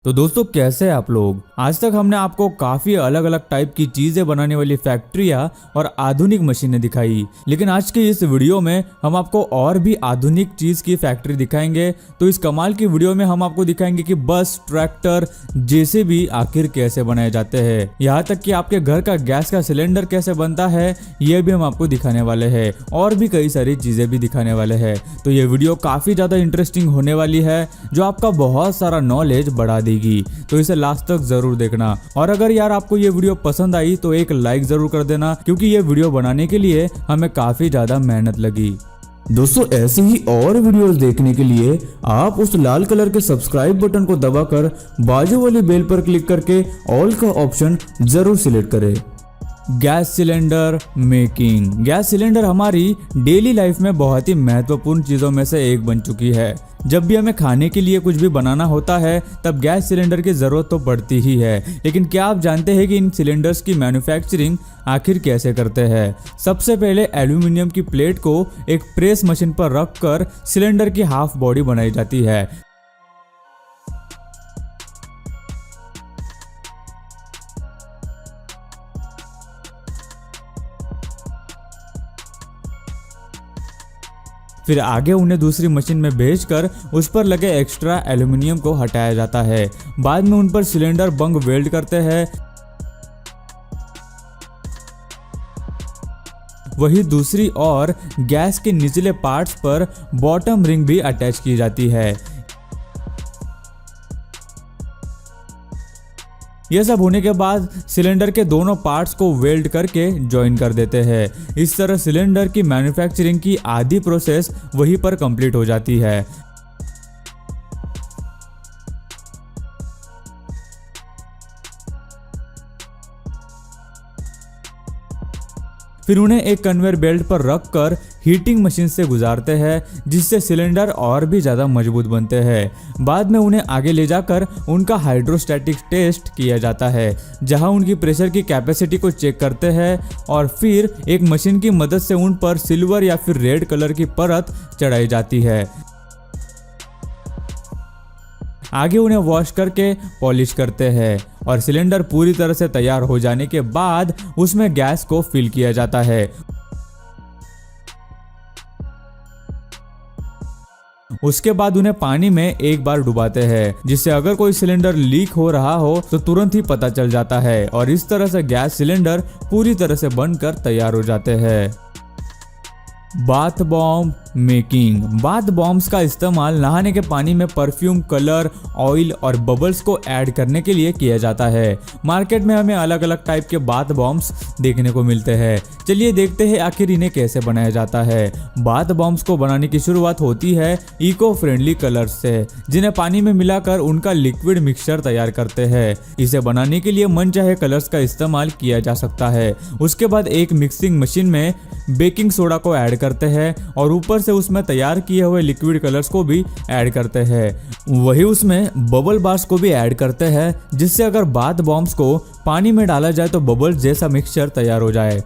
तो दोस्तों कैसे हैं आप लोग। आज तक हमने आपको काफी अलग अलग टाइप की चीजें बनाने वाली फैक्ट्रियां और आधुनिक मशीनें दिखाई, लेकिन आज के इस वीडियो में हम आपको और भी आधुनिक चीज की फैक्ट्री दिखाएंगे। तो इस कमाल की वीडियो में हम आपको दिखाएंगे कि बस, ट्रैक्टर, जेसीबी आखिर कैसे बनाए जाते हैं। यहाँ तक कि आपके घर का गैस का सिलेंडर कैसे बनता है ये भी हम आपको दिखाने वाले हैं, और भी कई सारी चीजें भी दिखाने वाले हैं। तो ये वीडियो काफी ज्यादा इंटरेस्टिंग होने वाली है, जो आपका बहुत सारा नॉलेज बढ़ा देगी। तो इसे लास्ट तक जरूर देखना। और अगर यार आपको ये वीडियो पसंद आई तो एक लाइक जरूर कर देना, क्योंकि ये वीडियो बनाने के लिए हमें काफी ज्यादा मेहनत लगी। दोस्तों ऐसे ही और वीडियोस देखने के लिए आप उस लाल कलर के सब्सक्राइब बटन को दबाकर बाजू वाली बेल पर क्लिक करके ऑल का ऑप्शन जरूर सिलेक्ट करें। Gas cylinder making. Gas cylinder हमारी डेली लाइफ में बहुत ही महत्वपूर्ण चीज़ों में से एक बन चुकी है। जब भी हमें खाने के लिए कुछ भी बनाना होता है तब गैस सिलेंडर की ज़रूरत तो पड़ती ही है, लेकिन क्या आप जानते हैं कि इन सिलेंडर्स की मैन्युफैक्चरिंग आखिर कैसे करते हैं। सबसे पहले एल्यूमिनियम की प्लेट को एक प्रेस मशीन पर रख कर सिलेंडर की हाफ बॉडी बनाई जाती है। फिर आगे उन्हें दूसरी मशीन में भेजकर उस पर लगे एक्स्ट्रा एल्यूमिनियम को हटाया जाता है। बाद में उन पर सिलेंडर बंग वेल्ड करते हैं। वही दूसरी ओर गैस के निचले पार्ट्स पर बॉटम रिंग भी अटैच की जाती है। यह सब होने के बाद सिलेंडर के दोनों पार्ट्स को वेल्ड करके जॉइन कर देते हैं। इस तरह सिलेंडर की मैन्युफैक्चरिंग की आधी प्रोसेस वहीं पर कंप्लीट हो जाती है। फिर उन्हें एक कन्वेयर बेल्ट पर रखकर हीटिंग मशीन से गुजारते हैं, जिससे सिलेंडर और भी ज़्यादा मजबूत बनते हैं। बाद में उन्हें आगे ले जाकर उनका हाइड्रोस्टैटिक टेस्ट किया जाता है, जहां उनकी प्रेशर की कैपेसिटी को चेक करते हैं और फिर एक मशीन की मदद से उन पर सिल्वर या फिर रेड कलर की परत चढ़ाई जाती है। आगे उन्हें वॉश करके पॉलिश करते हैं और सिलेंडर पूरी तरह से तैयार हो जाने के बाद उसमें गैस को फिल किया जाता है। उसके बाद उन्हें पानी में एक बार डुबाते हैं, जिससे अगर कोई सिलेंडर लीक हो रहा हो तो तुरंत ही पता चल जाता है, और इस तरह से गैस सिलेंडर पूरी तरह से बनकर तैयार हो जाते हैं। Bath bomb making. Bath bombs का इस्तेमाल नहाने के पानी में परफ्यूम, कलर, ऑयल और बबल्स को ऐड करने के लिए किया जाता है। मार्केट में हमें अलग अलग टाइप के बाथ बॉम्ब्स देखने को मिलते हैं। चलिए देखते हैं आखिर इन्हें कैसे बनाया जाता है। बाथ बॉम्ब्स को बनाने की शुरुआत होती है इको फ्रेंडली कलर्स से, जिन्हें पानी में मिलाकर उनका लिक्विड मिक्सचर तैयार करते हैं। इसे बनाने के लिए मनचाहे कलर्स का इस्तेमाल किया जा सकता है। उसके बाद एक मिक्सिंग मशीन में बेकिंग सोडा को ऐड करते हैं और ऊपर से उसमें तैयार किए हुए लिक्विड कलर्स को भी ऐड करते हैं। वही उसमें बबल बार्स को भी ऐड करते हैं, जिससे अगर बाथ बॉम्ब्स को पानी में डाला जाए तो बबल जैसा मिक्सचर तैयार हो जाए।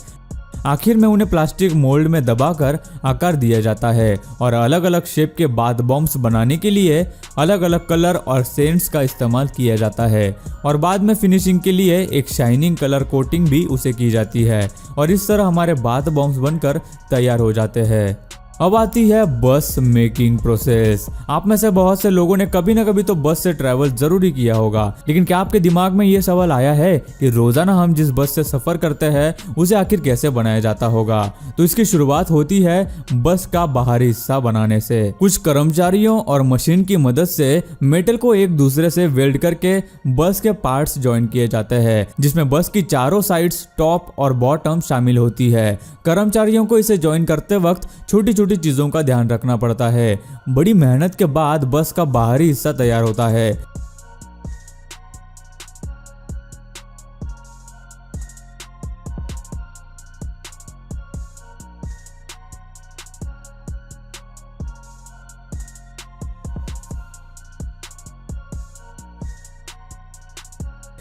आखिर में उन्हें प्लास्टिक मोल्ड में दबाकर आकार दिया जाता है और अलग अलग शेप के बाथ बॉम्ब्स बनाने के लिए अलग अलग कलर और सेंट्स का इस्तेमाल किया जाता है, और बाद में फिनिशिंग के लिए एक शाइनिंग कलर कोटिंग भी उसे की जाती है, और इस तरह हमारे बाथ बॉम्ब्स बनकर तैयार हो जाते हैं। अब आती है बस मेकिंग प्रोसेस। आप में से बहुत से लोगों ने कभी ना कभी तो बस से ट्रैवल जरूर किया होगा, लेकिन क्या आपके दिमाग में ये सवाल आया है कि रोजाना हम जिस बस से सफर करते हैं उसे आखिर कैसे बनाया जाता होगा। तो इसकी शुरुआत होती है बस का बाहरी हिस्सा बनाने से। कुछ कर्मचारियों और मशीन की मदद से मेटल को एक दूसरे से वेल्ड करके बस के पार्ट्स ज्वाइन किए जाते हैं, जिसमें बस की चारों साइड्स, टॉप और बॉटम शामिल होती है। कर्मचारियों को इसे ज्वाइन करते वक्त छोटी छोटी चीजों का ध्यान रखना पड़ता है। बड़ी मेहनत के बाद बस का बाहरी हिस्सा तैयार होता है।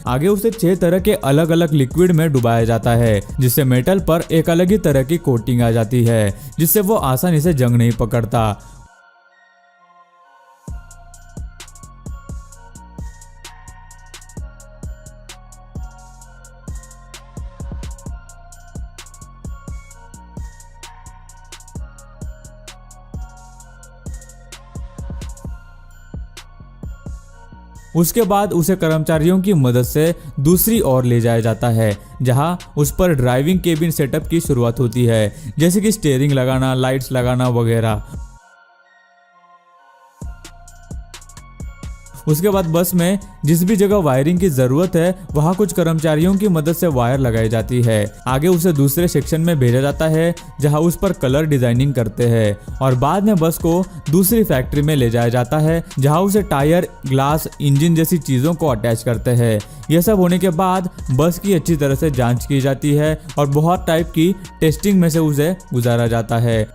आगे उसे 6 तरह के अलग अलग लिक्विड में डुबाया जाता है, जिससे मेटल पर एक अलग ही तरह की कोटिंग आ जाती है, जिससे वो आसानी से जंग नहीं पकड़ता। उसके बाद उसे कर्मचारियों की मदद से दूसरी ओर ले जाया जाता है, जहां उस पर ड्राइविंग केबिन सेटअप की शुरुआत होती है, जैसे कि स्टीयरिंग लगाना, लाइट्स लगाना वगैरह। उसके बाद बस में जिस भी जगह वायरिंग की जरूरत है वहां कुछ कर्मचारियों की मदद से वायर लगाई जाती है। आगे उसे दूसरे सेक्शन में भेजा जाता है जहां उस पर कलर डिजाइनिंग करते हैं और बाद में बस को दूसरी फैक्ट्री में ले जाया जाता है जहां उसे टायर, ग्लास, इंजन जैसी चीजों को अटैच करते हैं। यह सब होने के बाद बस की अच्छी तरह से जांच की जाती है और बहुत टाइप की टेस्टिंग में से उसे गुजारा जाता है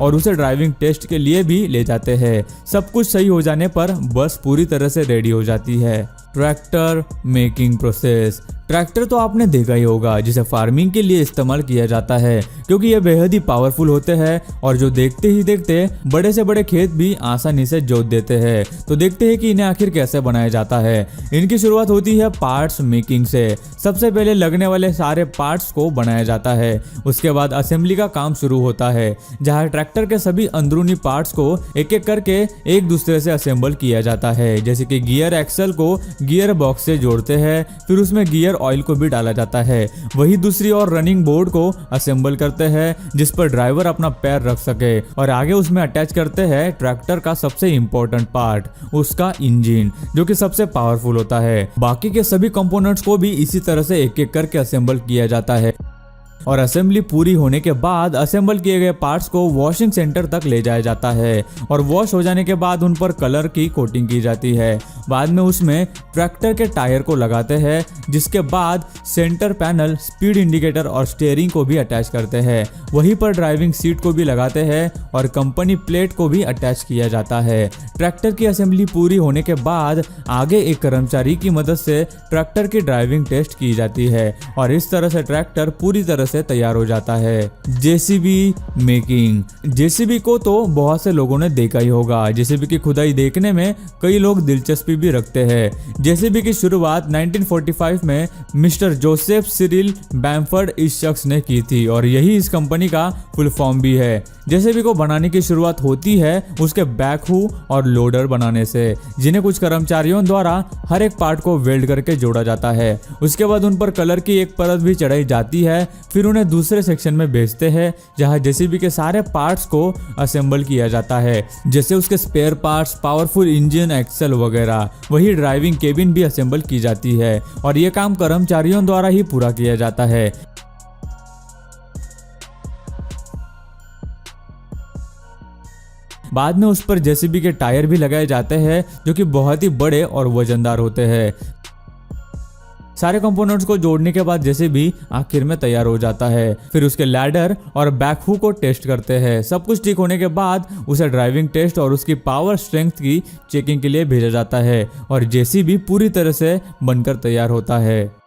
और उसे ड्राइविंग टेस्ट के लिए भी ले जाते हैं। सब कुछ सही हो जाने पर बस पूरी तरह से रेडी हो जाती है। Tractor making process. ट्रैक्टर तो आपने देखा ही होगा, जिसे फार्मिंग के लिए इस्तेमाल किया जाता है क्योंकि ये बेहद ही पावरफुल होते हैं और जो देखते ही देखते बड़े से बड़े खेत भी आसानी से जोत देते हैं। तो देखते हैं कि इन्हें आखिर कैसे बनाया जाता है। इनकी शुरुआत होती है पार्ट्स मेकिंग से। सबसे पहले लगने वाले सारे पार्ट्स को बनाया जाता है। उसके बाद असेंबली का काम शुरू होता है जहाँ ट्रैक्टर के सभी अंदरूनी पार्ट्स को एक एक करके एक दूसरे से असेंबल किया जाता है, जैसे कि गियर एक्सल को गियर बॉक्स से जोड़ते हैं, फिर उसमें गियर ऑयल को भी डाला जाता है। वही दूसरी ओर रनिंग बोर्ड को असेंबल करते हैं जिस पर ड्राइवर अपना पैर रख सके और आगे उसमें अटैच करते हैं ट्रैक्टर का सबसे इंपॉर्टेंट पार्ट, उसका इंजन, जो कि सबसे पावरफुल होता है। बाकी के सभी कंपोनेंट्स को भी इसी तरह से एक एक करके असेंबल किया जाता है और असेंबली पूरी होने के बाद असेंबल किए गए पार्ट्स को वॉशिंग सेंटर तक ले जाया जाता है और वॉश हो जाने के बाद उन पर कलर की कोटिंग की जाती है। बाद में उसमें ट्रैक्टर के टायर को लगाते हैं, जिसके बाद सेंटर पैनल, स्पीड इंडिकेटर और स्टीयरिंग को भी अटैच करते हैं। वहीं पर ड्राइविंग सीट को भी लगाते हैं और कंपनी प्लेट को भी अटैच किया जाता है। ट्रैक्टर की असेंबली पूरी होने के बाद आगे एक कर्मचारी की मदद से ट्रैक्टर की ड्राइविंग टेस्ट की जाती है और इस तरह से ट्रैक्टर पूरी तरह से तैयार हो जाता है। JCB making. जेसीबी को तो बहुत से लोगों ने देखा ही होगा। जेसीबी की खुदाई देखने में कई लोग दिलचस्पी भी रखते हैं। जेसीबी की शुरुआत 1945 में मिस्टर जोसेफ सिरिल बैम्फर्ड इस शख्स ने की थी और यही इस कंपनी का फुल फॉर्म भी है। जेसीबी को बनाने की शुरुआत होती है उसके बैकहू और लोडर बनाने से, जिन्हें कुछ कर्मचारियों द्वारा हर एक पार्ट को वेल्ड करके जोड़ा जाता है। उसके बाद उन पर कलर की एक परत भी चढ़ाई जाती है, फिर उन्हें दूसरे सेक्शन में भेजते हैं जहां जेसीबी के सारे पार्ट्स को असेंबल किया जाता है, जैसे उसके spare parts, powerful engine, axle वगैरह। वही ड्राइविंग केबिन भी असेंबल की जाती है और यह काम कर्मचारियों द्वारा ही पूरा किया जाता है। बाद में उस पर जेसीबी के टायर भी लगाए जाते हैं जो कि बहुत ही बड़े और वजनदार होते हैं। सारे कंपोनेंट्स को जोड़ने के बाद जेसीबी आखिर में तैयार हो जाता है। फिर उसके लैडर और बैकहू को टेस्ट करते हैं। सब कुछ ठीक होने के बाद उसे ड्राइविंग टेस्ट और उसकी पावर स्ट्रेंथ की चेकिंग के लिए भेजा जाता है और जेसीबी पूरी तरह से बनकर तैयार होता है।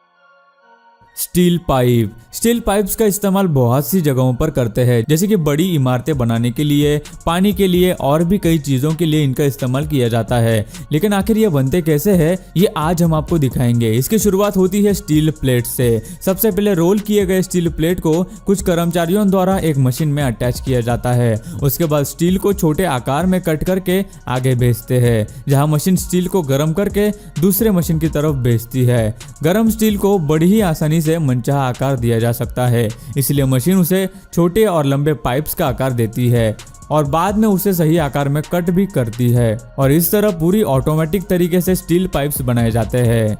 Steel pipe. स्टील पाइप्स का इस्तेमाल बहुत सी जगहों पर करते हैं, जैसे कि बड़ी इमारतें बनाने के लिए, पानी के लिए और भी कई चीजों के लिए इनका इस्तेमाल किया जाता है। लेकिन आखिर ये बनते कैसे हैं, ये आज हम आपको दिखाएंगे। इसकी शुरुआत होती है स्टील प्लेट से। सबसे पहले रोल किए गए स्टील प्लेट को कुछ कर्मचारियों द्वारा एक मशीन में अटैच किया जाता है। उसके बाद स्टील को छोटे आकार में कट करके आगे भेजते हैं, जहाँ मशीन स्टील को गर्म करके दूसरे मशीन की तरफ भेजती है। गर्म स्टील को बड़ी ही आसानी से मनचाहा आकार दिया जा सकता है, इसलिए मशीन उसे छोटे और लंबे पाइप्स का आकार देती है और बाद में उसे सही आकार में कट भी करती है और इस तरह पूरी ऑटोमेटिक तरीके से स्टील पाइप्स बनाए जाते हैं।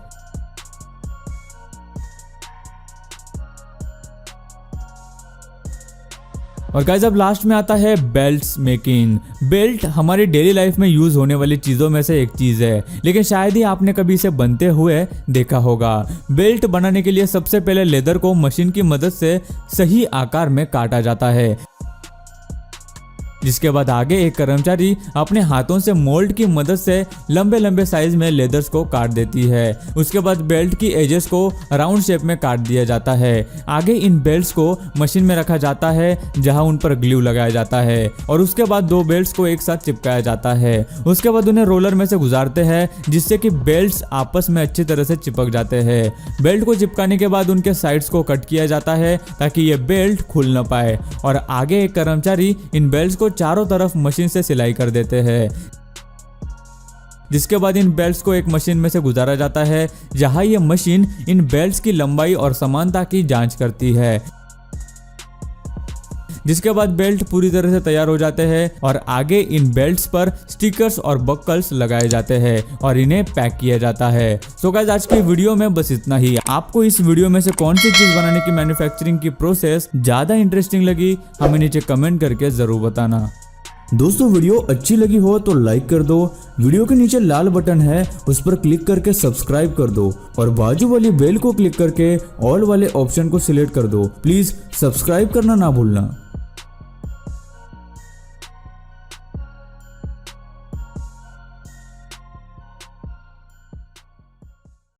और गाइस अब लास्ट में आता है बेल्ट्स मेकिंग। बेल्ट हमारी डेली लाइफ में यूज होने वाली चीजों में से एक चीज है, लेकिन शायद ही आपने कभी इसे बनते हुए देखा होगा। बेल्ट बनाने के लिए सबसे पहले लेदर को मशीन की मदद से सही आकार में काटा जाता है, जिसके बाद आगे एक कर्मचारी अपने हाथों से मोल्ड की मदद से लंबे लंबे साइज में लेदर्स को काट देती है। उसके बाद बेल्ट की एजेस को राउंड शेप में काट दिया जाता है। आगे इन बेल्ट्स को मशीन में रखा जाता है जहां उन पर ग्लू लगाया जाता है और उसके बाद दो बेल्ट्स को एक साथ चिपकाया जाता है। उसके बाद उन्हें रोलर में से गुजारते हैं जिससे कि बेल्ट्स आपस में अच्छी तरह से चिपक जाते हैं। बेल्ट को चिपकाने के बाद उनके साइड्स को कट किया जाता है ताकि ये बेल्ट खुल न पाए और आगे एक कर्मचारी इन बेल्ट्स को चारों तरफ मशीन से सिलाई कर देते हैं। जिसके बाद इन बेल्ट्स को एक मशीन में से गुजारा जाता है, जहां ये मशीन इन बेल्ट्स की लंबाई और समानता की जांच करती है। जिसके बाद बेल्ट पूरी तरह से तैयार हो जाते हैं और आगे इन बेल्ट्स पर स्टिकर्स और बकल्स लगाए जाते हैं और इन्हें पैक किया जाता है। सो गाइस, आज की वीडियो में बस इतना ही। आपको इस वीडियो में से कौन सी चीज बनाने की मैन्युफैक्चरिंग की प्रोसेस ज्यादा इंटरेस्टिंग लगी, हमें नीचे कमेंट करके जरूर बताना। दोस्तों, वीडियो अच्छी लगी हो तो लाइक कर दो, वीडियो के नीचे लाल बटन है उस पर क्लिक करके सब्सक्राइब कर दो और बाजू वाली बेल को क्लिक करके ऑल वाले ऑप्शन को सिलेक्ट कर दो। प्लीज सब्सक्राइब करना ना भूलना।